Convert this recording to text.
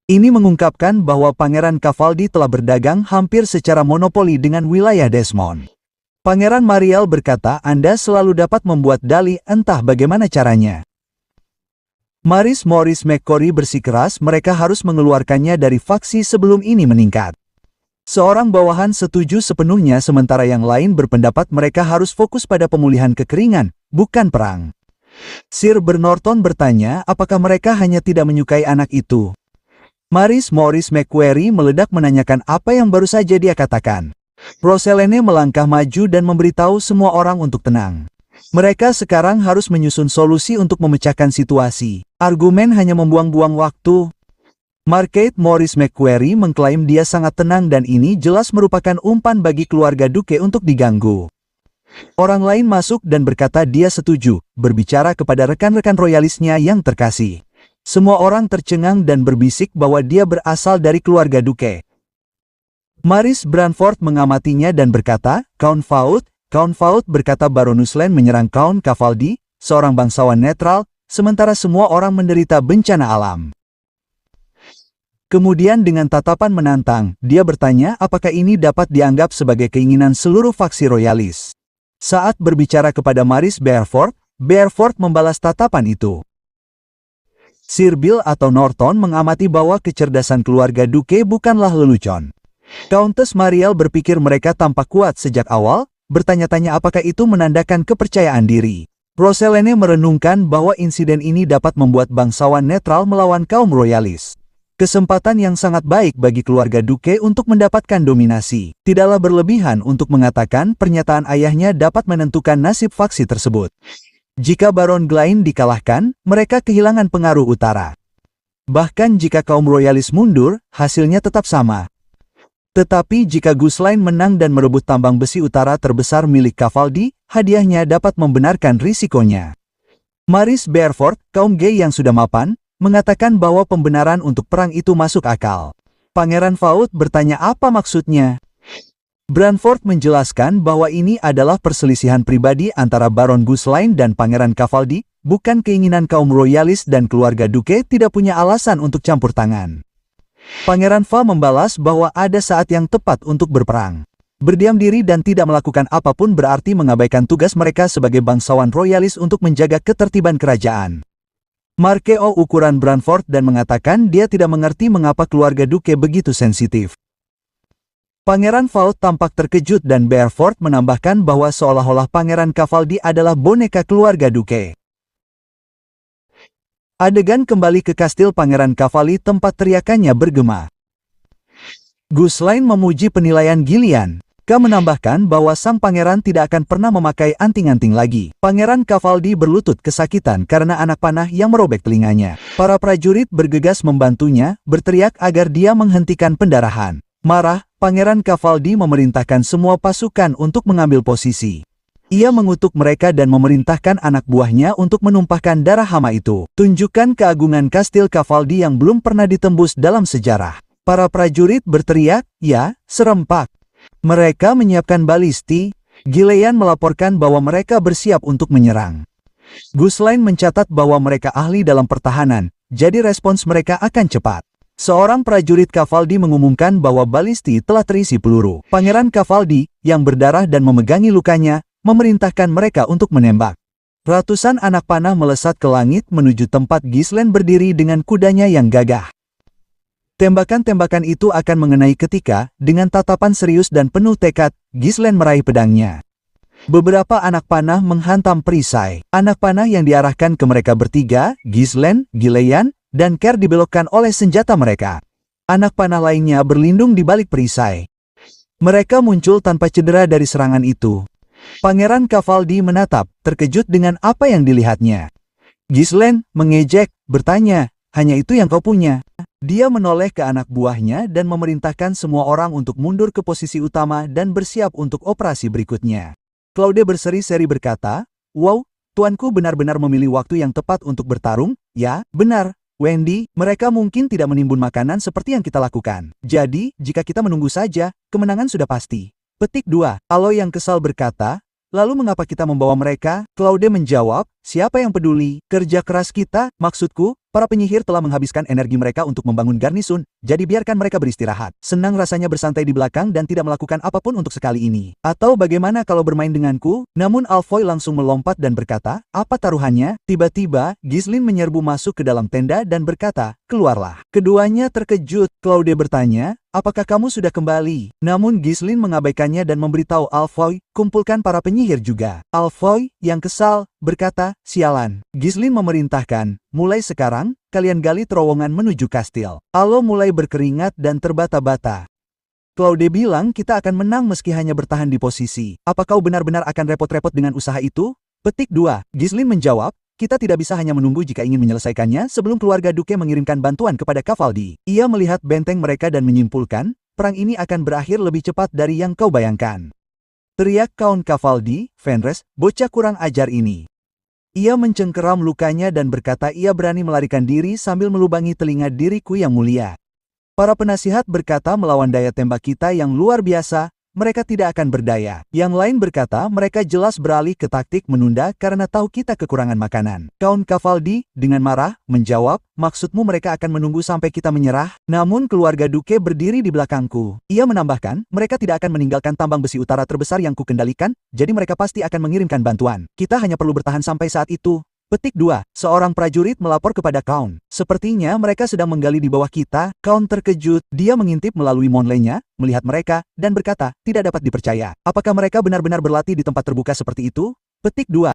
Ini mengungkapkan bahwa Pangeran Cavaldi telah berdagang hampir secara monopoli dengan wilayah Desmond. Pangeran Mariel berkata Anda selalu dapat membuat dalih entah bagaimana caranya. Maris Morris McCory bersikeras mereka harus mengeluarkannya dari faksi sebelum ini meningkat. Seorang bawahan setuju sepenuhnya sementara yang lain berpendapat mereka harus fokus pada pemulihan kekeringan, bukan perang. Sir Bernorton bertanya apakah mereka hanya tidak menyukai anak itu. Maris Morris McQuarrie meledak menanyakan apa yang baru saja dia katakan. Roselene melangkah maju dan memberitahu semua orang untuk tenang. Mereka sekarang harus menyusun solusi untuk memecahkan situasi. Argumen hanya membuang-buang waktu. Marquette Morris McQuarrie mengklaim dia sangat tenang dan ini jelas merupakan umpan bagi keluarga Duke untuk diganggu. Orang lain masuk dan berkata dia setuju, berbicara kepada rekan-rekan royalisnya yang terkasih. Semua orang tercengang dan berbisik bahwa dia berasal dari keluarga Duke. Maris Branford mengamatinya dan berkata, Count Faut berkata Baroness Lane menyerang Count Cavaldi, seorang bangsawan netral, sementara semua orang menderita bencana alam. Kemudian dengan tatapan menantang, dia bertanya apakah ini dapat dianggap sebagai keinginan seluruh faksi royalis. Saat berbicara kepada Maris Bearford membalas tatapan itu. Sir Bill atau Norton mengamati bahwa kecerdasan keluarga Duke bukanlah lelucon. Countess Mariel berpikir mereka tampak kuat sejak awal, bertanya-tanya apakah itu menandakan kepercayaan diri. Roselene merenungkan bahwa insiden ini dapat membuat bangsawan netral melawan kaum royalis. Kesempatan yang sangat baik bagi keluarga Duke untuk mendapatkan dominasi. Tidaklah berlebihan untuk mengatakan pernyataan ayahnya dapat menentukan nasib faksi tersebut. Jika Baron Glyne dikalahkan, mereka kehilangan pengaruh utara. Bahkan jika kaum royalis mundur, hasilnya tetap sama. Tetapi jika Gusline menang dan merebut tambang besi utara terbesar milik Cavaldi, hadiahnya dapat membenarkan risikonya. Maris Bearford, kaum gay yang sudah mapan, mengatakan bahwa pembenaran untuk perang itu masuk akal. Pangeran Faut bertanya apa maksudnya. Branford menjelaskan bahwa ini adalah perselisihan pribadi antara Baron Gusline dan Pangeran Cavaldi, bukan keinginan kaum royalis dan keluarga Duke tidak punya alasan untuk campur tangan. Pangeran Fa membalas bahwa ada saat yang tepat untuk berperang. Berdiam diri dan tidak melakukan apapun berarti mengabaikan tugas mereka sebagai bangsawan royalis untuk menjaga ketertiban kerajaan. Markeo ukuran Branford dan mengatakan dia tidak mengerti mengapa keluarga Duke begitu sensitif. Pangeran Faut tampak terkejut dan Bearford menambahkan bahwa seolah-olah Pangeran Cavaldi adalah boneka keluarga Duke. Adegan kembali ke kastil Pangeran Cavaldi tempat teriakannya bergema. Gusline memuji penilaian Gillian. Ka menambahkan bahwa sang pangeran tidak akan pernah memakai anting-anting lagi. Pangeran Cavaldi berlutut kesakitan karena anak panah yang merobek telinganya. Para prajurit bergegas membantunya, berteriak agar dia menghentikan pendarahan. Marah, Pangeran Cavaldi memerintahkan semua pasukan untuk mengambil posisi. Ia mengutuk mereka dan memerintahkan anak buahnya untuk menumpahkan darah hama itu. Tunjukkan keagungan kastil Cavaldi yang belum pernah ditembus dalam sejarah. Para prajurit berteriak, ya, serempak. Mereka menyiapkan balisti. Gillian melaporkan bahwa mereka bersiap untuk menyerang. Gusline mencatat bahwa mereka ahli dalam pertahanan, jadi respons mereka akan cepat. Seorang prajurit Cavaldi mengumumkan bahwa balisti telah terisi peluru. Pangeran Cavaldi, yang berdarah dan memegangi lukanya, memerintahkan mereka untuk menembak. Ratusan anak panah melesat ke langit menuju tempat Ghislaine berdiri dengan kudanya yang gagah. Tembakan-tembakan itu akan mengenai ketika, dengan tatapan serius dan penuh tekad, Ghislaine meraih pedangnya. Beberapa anak panah menghantam perisai. Anak panah yang diarahkan ke mereka bertiga, Ghislaine, Gillian, dan Kerr dibelokkan oleh senjata mereka. Anak panah lainnya berlindung di balik perisai. Mereka muncul tanpa cedera dari serangan itu. Pangeran Cavaldi menatap, terkejut dengan apa yang dilihatnya. Ghislaine mengejek, bertanya, hanya itu yang kau punya? Dia menoleh ke anak buahnya dan memerintahkan semua orang untuk mundur ke posisi utama dan bersiap untuk operasi berikutnya. Claude berseri-seri berkata, wow, tuanku benar-benar memilih waktu yang tepat untuk bertarung, ya, benar. Wendy, mereka mungkin tidak menimbun makanan seperti yang kita lakukan. Jadi, jika kita menunggu saja, kemenangan sudah pasti. Petik 2. Aloy yang kesal berkata, lalu mengapa kita membawa mereka? Claude menjawab, siapa yang peduli? Kerja keras kita, maksudku, Para penyihir telah menghabiskan energi mereka untuk membangun garnisun, jadi biarkan mereka beristirahat. Senang rasanya bersantai di belakang dan tidak melakukan apapun untuk sekali ini. Atau bagaimana kalau bermain denganku? Namun Alfoy langsung melompat dan berkata, apa taruhannya? Tiba-tiba, Ghislaine menyerbu masuk ke dalam tenda dan berkata, keluarlah. Keduanya terkejut. Claude bertanya, apakah kamu sudah kembali? Namun Ghislaine mengabaikannya dan memberitahu Alfoy, kumpulkan para penyihir juga. Alfoy, yang kesal, berkata, sialan. Ghislaine memerintahkan, mulai sekarang, kalian gali terowongan menuju kastil. Alo mulai berkeringat dan terbata-bata. Claude bilang kita akan menang meski hanya bertahan di posisi. Apa kau benar-benar akan repot-repot dengan usaha itu? Petik 2. Ghislaine menjawab, kita tidak bisa hanya menunggu jika ingin menyelesaikannya sebelum keluarga Duke mengirimkan bantuan kepada Cavaldi. Ia melihat benteng mereka dan menyimpulkan, perang ini akan berakhir lebih cepat dari yang kau bayangkan. Teriak Count Cavaldi, Fenris, bocah kurang ajar ini. Ia mencengkeram lukanya dan berkata ia berani melarikan diri sambil melubangi telinga diriku yang mulia. Para penasihat berkata melawan daya tembak kita yang luar biasa, mereka tidak akan berdaya. Yang lain berkata mereka jelas beralih ke taktik menunda karena tahu kita kekurangan makanan. Count Cavaldi, dengan marah, menjawab, maksudmu mereka akan menunggu sampai kita menyerah? Namun keluarga Duke berdiri di belakangku. Ia menambahkan, mereka tidak akan meninggalkan tambang besi utara terbesar yang kukendalikan, jadi mereka pasti akan mengirimkan bantuan. Kita hanya perlu bertahan sampai saat itu. Petik 2. Seorang prajurit melapor kepada Count. Sepertinya mereka sedang menggali di bawah kita. Count terkejut. Dia mengintip melalui monlenya, melihat mereka, dan berkata, tidak dapat dipercaya. Apakah mereka benar-benar berlatih di tempat terbuka seperti itu? Petik 2.